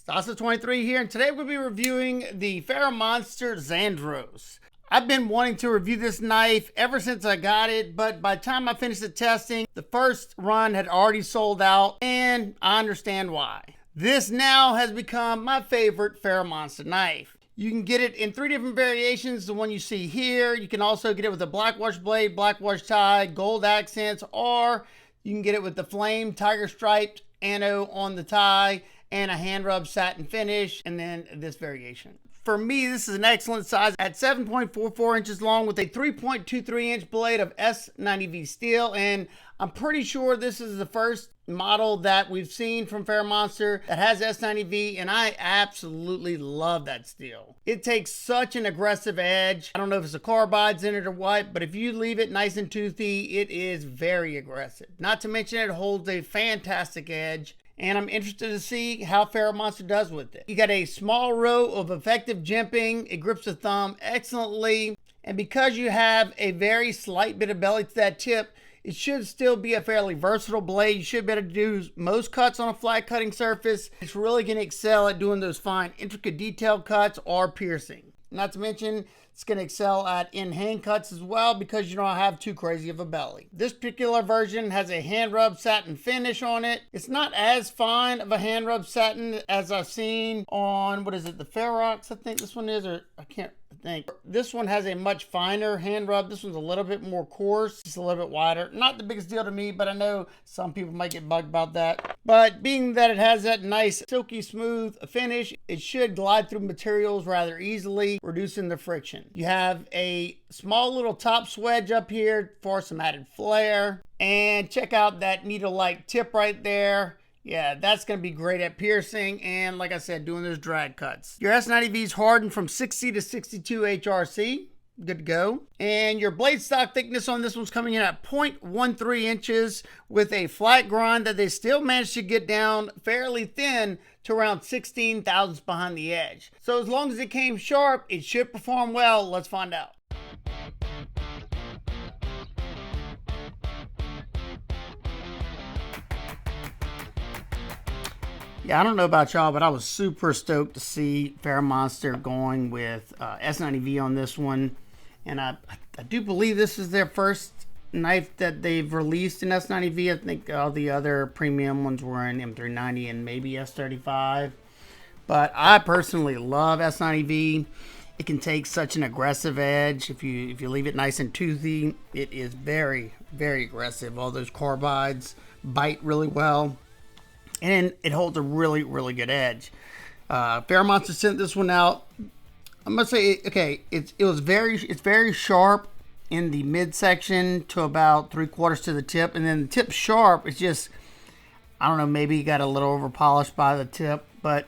Stasa23 here, and today we'll be reviewing the FerraMonster Xandros. I've been wanting to review this knife ever since I got it, but by the time I finished the testing, the first run had already sold out, and I understand why. This now has become my favorite FerraMonster knife. You can get it in 3 different variations, the one you see here. You can also get it with a blackwash blade, blackwash tie, gold accents, or you can get it with the flame tiger striped anno on the tie and a hand rub satin finish, and then this variation. For me, this is an excellent size at 7.44 inches long with a 3.23 inch blade of S90V steel, and I'm pretty sure this is the first model that we've seen from FerraMonster that has S90V, and I absolutely love that steel. It takes such an aggressive edge. I don't know if it's the carbides in it or what, but if you leave it nice and toothy, it is very aggressive. Not to mention it holds a fantastic edge, and I'm interested to see how FerraMonster does with it. You got a small row of effective jimping. It grips the thumb excellently, and because you have a very slight bit of belly to that tip, it should still be a fairly versatile blade. You should be able to do most cuts on a flat cutting surface. It's really going to excel at doing those fine, intricate detail cuts or piercing. Not to mention, it's going to excel at in-hand cuts as well because you don't have too crazy of a belly. This particular version has a hand rub satin finish on it. It's not as fine of a hand rub satin as I've seen on, what is it, the Ferrox, I think this one is, or I can't think. This one has a much finer hand rub. This one's a little bit more coarse, just a little bit wider. Not the biggest deal to me, but I know some people might get bugged about that. But being that it has that nice silky smooth finish, it should glide through materials rather easily, reducing the friction. You have a small little top swedge up here for some added flair. And check out that needle-like tip right there. Yeah, that's going to be great at piercing and, like I said, doing those drag cuts. Your S90V is hardened from 60 to 62 HRC. Good to go. And your blade stock thickness on this one's coming in at 0.13 inches with a flat grind that they still managed to get down fairly thin to around 16 thousandths behind the edge. So as long as it came sharp, it should perform well. Let's find out. Yeah, I don't know about y'all, but I was super stoked to see FerraMonster going with S90V on this one. And I do believe this is their first knife that they've released in S90V. I think all the other premium ones were in M390 and maybe S35. But I personally love S90V. It can take such an aggressive edge. If you leave it nice and toothy, it is very, very aggressive. All those carbides bite really well. And it holds a really, really good edge. FerraMonster sent this one out. I must say, okay, it's very sharp in the midsection to about 3/4 to the tip, and then the tip sharp. It's just, I don't know, maybe you got a little over polished by the tip, but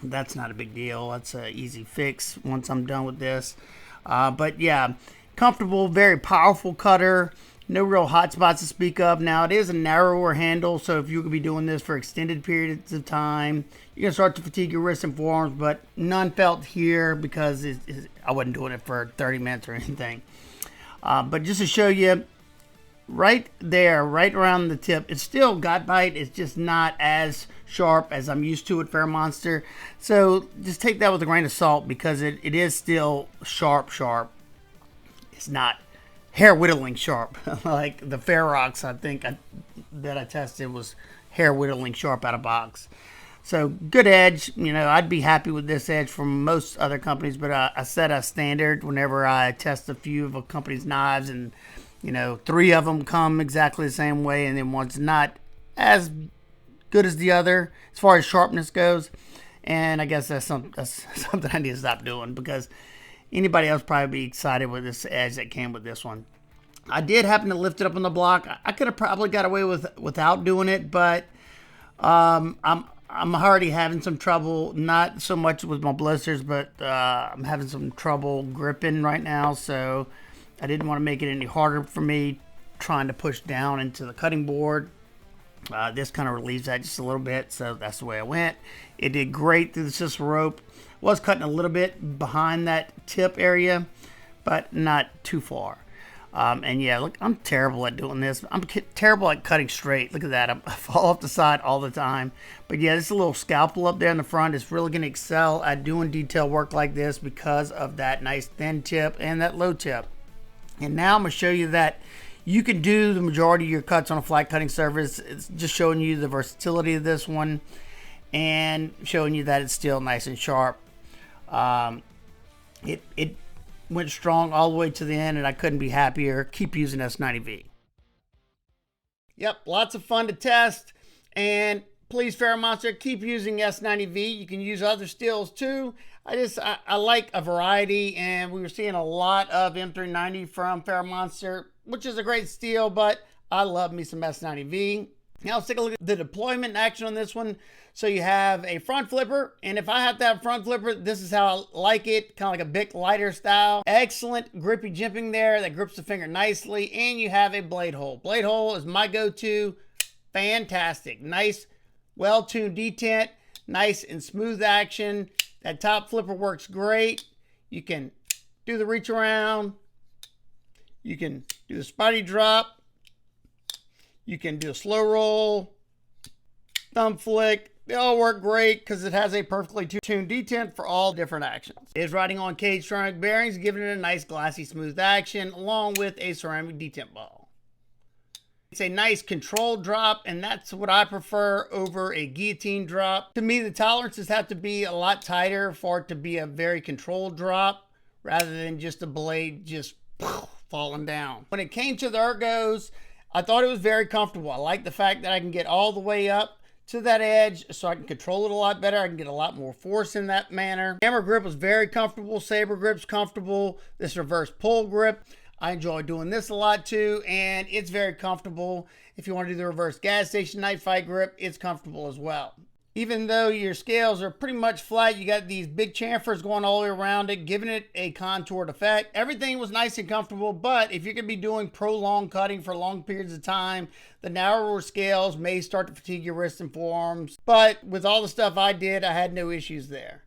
that's not a big deal. That's an easy fix once I'm done with this. But yeah, comfortable, very powerful cutter. No real hot spots to speak of. Now, it is a narrower handle, so if you could be doing this for extended periods of time, you're going to start to fatigue your wrists and forearms, but none felt here because I wasn't doing it for 30 minutes or anything. But just to show you, right there, right around the tip, it's still got bite. It's just not as sharp as I'm used to at FerraMonster. So just take that with a grain of salt because it is still sharp. It's not hair whittling sharp like the Ferrox. I think that I tested was hair whittling sharp out of box. So good edge. You know, I'd be happy with this edge from most other companies, but I set a standard whenever I test a few of a company's knives, and you know, 3 of them come exactly the same way, and then one's not as good as the other as far as sharpness goes. And I guess that's something I need to stop doing because anybody else probably be excited with this edge that came with this one. I did happen to lift it up on the block. I could have probably got away without doing it, but I'm already having some trouble, not so much with my blisters, but I'm having some trouble gripping right now, so I didn't want to make it any harder for me trying to push down into the cutting board. This kind of relieves that just a little bit, so that's the way I went. It did great through the system rope. Was cutting a little bit behind that tip area, but not too far. And yeah, look, I'm terrible at doing this. I'm terrible at cutting straight. Look at that. I fall off the side all the time. But yeah, this little scalpel up there in the front is really going to excel at doing detail work like this because of that nice thin tip and that low tip. And now I'm going to show you that you can do the majority of your cuts on a flat cutting surface. It's just showing you the versatility of this one and showing you that it's still nice and sharp. It went strong all the way to the end, and I couldn't be happier. Keep using S90V. Yep, lots of fun to test. And please, FerraMonster, keep using S90V. You can use other steels too. I like a variety, and we were seeing a lot of M390 from FerraMonster, which is a great steel, but I love me some S90V. Now let's take a look at the deployment action on this one. So you have a front flipper, and if I have to have front flipper, this is how I like it, kind of like a Bic lighter style. Excellent grippy jimping there that grips the finger nicely, and you have a blade hole. Blade hole is my go-to. Fantastic. Nice, well-tuned detent, nice and smooth action. That top flipper works great. You can do the reach around. You can do the spotty drop. You can do a slow roll, thumb flick. They all work great because it has a perfectly tuned detent for all different actions. It is riding on cage ceramic bearings, giving it a nice glassy smooth action along with a ceramic detent ball. It's a nice controlled drop, and that's what I prefer over a guillotine drop. To me, the tolerances have to be a lot tighter for it to be a very controlled drop rather than just a blade just falling down. When it came to the ergos, I thought it was very comfortable. I like the fact that I can get all the way up to that edge so I can control it a lot better. I can get a lot more force in that manner. Hammer grip was very comfortable. Saber grip's comfortable. This reverse pull grip, I enjoy doing this a lot too, and it's very comfortable. If you want to do the reverse gas station knife fight grip, it's comfortable as well. Even though your scales are pretty much flat, you got these big chamfers going all the way around it, giving it a contoured effect. Everything was nice and comfortable, but if you're going to be doing prolonged cutting for long periods of time, the narrower scales may start to fatigue your wrists and forearms. But with all the stuff I did, I had no issues there.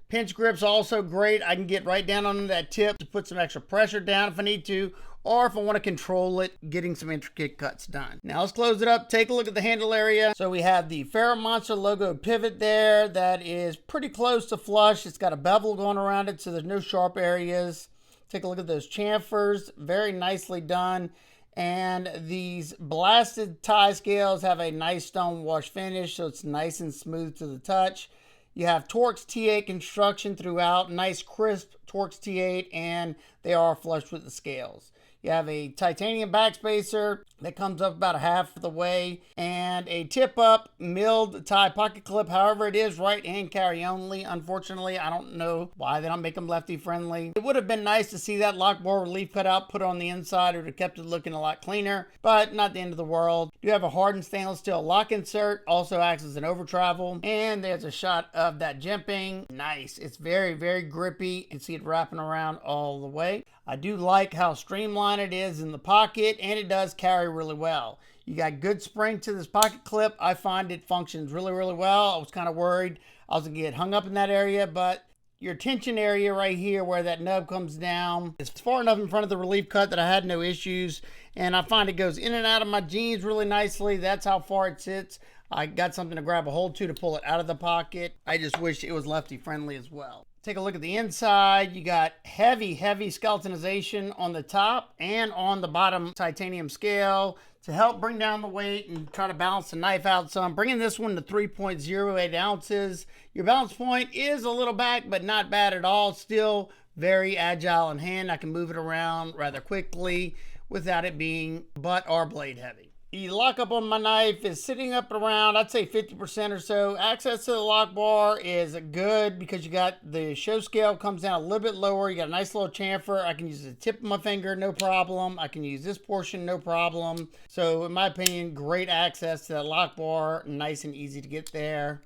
Pinch grip's also great. I can get right down on that tip to put some extra pressure down if I need to, or if I want to control it, getting some intricate cuts done. Now let's close it up. Take a look at the handle area. So we have the FerraMonster logo pivot there that is pretty close to flush. It's got a bevel going around it, so there's no sharp areas. Take a look at those chamfers. Very nicely done. And these blasted tie scales have a nice stone wash finish, so it's nice and smooth to the touch. You have Torx T8 construction throughout, nice crisp Torx T8, and they are flush with the scales. You have a titanium backspacer that comes up about half of the way, and a tip-up milled tie pocket clip. However, it is right-hand carry only. Unfortunately, I don't know why they don't make them lefty-friendly. It would have been nice to see that lock bar relief cutout put on the inside. It would have kept it looking a lot cleaner, but not the end of the world. You have a hardened stainless steel lock insert, also acts as an over travel, and there's a shot of that jimping. Nice. It's very, very grippy. You can see it wrapping around all the way. I do like how streamlined it is in the pocket, and it does carry really well. You got good spring to this pocket clip. I find it functions really, really well. I was kind of worried I was going to get hung up in that area, but your tension area right here where that nub comes down is far enough in front of the relief cut that I had no issues, and I find it goes in and out of my jeans really nicely. That's how far it sits. I got something to grab a hold to pull it out of the pocket. I just wish it was lefty friendly as well. Take a look at the inside. You got heavy, heavy skeletonization on the top and on the bottom titanium scale to help bring down the weight and try to balance the knife out. So I'm bringing this one to 3.08 ounces. Your balance point is a little back, but not bad at all. Still very agile in hand. I can move it around rather quickly without it being butt or blade heavy. The lockup on my knife is sitting up around, I'd say 50% or so. Access to the lock bar is good because you got the show scale comes down a little bit lower. You got a nice little chamfer. I can use the tip of my finger, no problem. I can use this portion, no problem. So in my opinion, great access to that lock bar. Nice and easy to get there.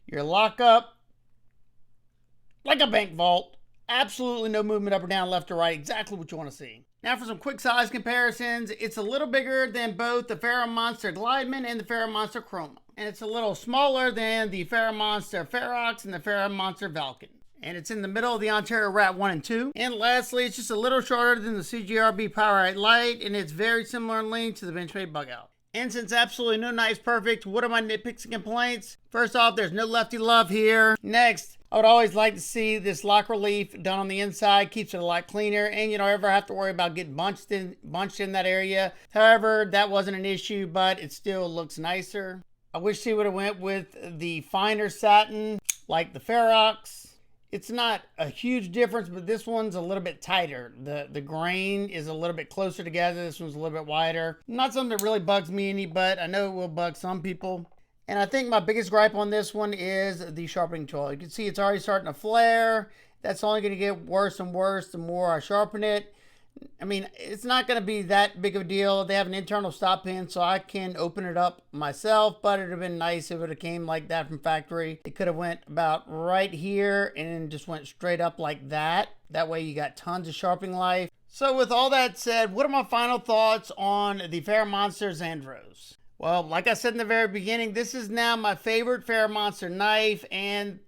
Your lockup, like a bank vault. Absolutely no movement up or down, left or right. Exactly what you want to see. Now for some quick size comparisons. It's a little bigger than both the FerraMonster Glideman and the FerraMonster Chroma. And it's a little smaller than the FerraMonster Ferox and the FerraMonster Vulcan. and it's in the middle of the Ontario Rat 1 and 2. And lastly, it's just a little shorter than the CGRB Powerite Lite, and it's very similar in length to the Benchmade Bug Out. And since absolutely no knife's perfect, what are my nitpicks and complaints? First off, there's no lefty love here. Next, I would always like to see this lock relief done on the inside. Keeps it a lot cleaner, and you don't ever have to worry about getting bunched in that area. However, that wasn't an issue, but it still looks nicer. I wish he would have went with the finer satin like the Ferrox. It's not a huge difference, but this one's a little bit tighter. The grain is a little bit closer together. This one's a little bit wider. Not something that really bugs me any, but I know it will bug some people. And I think my biggest gripe on this one is the sharpening tool. You can see it's already starting to flare. That's only going to get worse and worse the more I sharpen it. I mean, it's not going to be that big of a deal. They have an internal stop pin, so I can open it up myself, but it would have been nice if it would came like that from factory. It could have went about right here and just went straight up like that. That way you got tons of sharpening life. So with all that said, what are my final thoughts on the FerraMonster Xandros? Well, like I said in the very beginning, this is now my favorite FerraMonster knife, and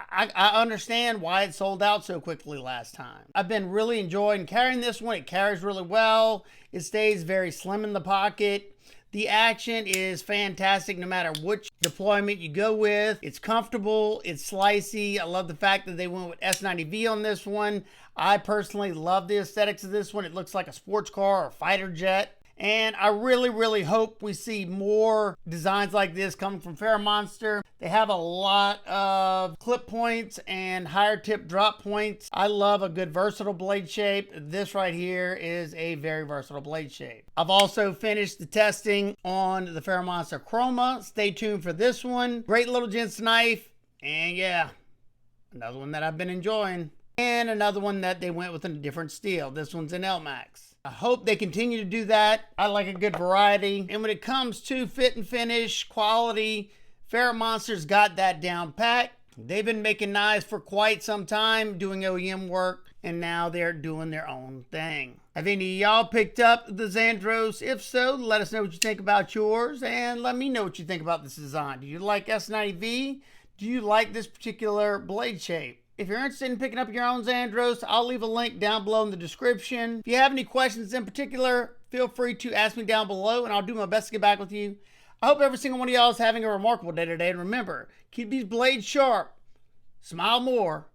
I understand why it sold out so quickly last time. I've been really enjoying carrying this one. It carries really well. It stays very slim in the pocket. The action is fantastic no matter which deployment you go with. It's comfortable. It's slicey. I love the fact that they went with S90V on this one. I personally love the aesthetics of this one. It looks like a sports car or fighter jet. And I really, really hope we see more designs like this coming from FerraMonster. They have a lot of clip points and higher tip drop points. I love a good versatile blade shape. This right here is a very versatile blade shape. I've also finished the testing on the FerraMonster Chroma. Stay tuned for this one. Great little gents knife. And yeah, another one that I've been enjoying. And another one that they went with a different steel. This one's in LMAX. I hope they continue to do that. I like a good variety. And when it comes to fit and finish, quality, FerraMonster's got that down pat. They've been making knives for quite some time, doing OEM work, and now they're doing their own thing. Have any of y'all picked up the Xandros? If so, let us know what you think about yours, and let me know what you think about this design. Do you like S90V? Do you like this particular blade shape? If you're interested in picking up your own Xandros, I'll leave a link down below in the description. If you have any questions in particular, feel free to ask me down below and I'll do my best to get back with you. I hope every single one of y'all is having a remarkable day today. And remember, keep these blades sharp, smile more,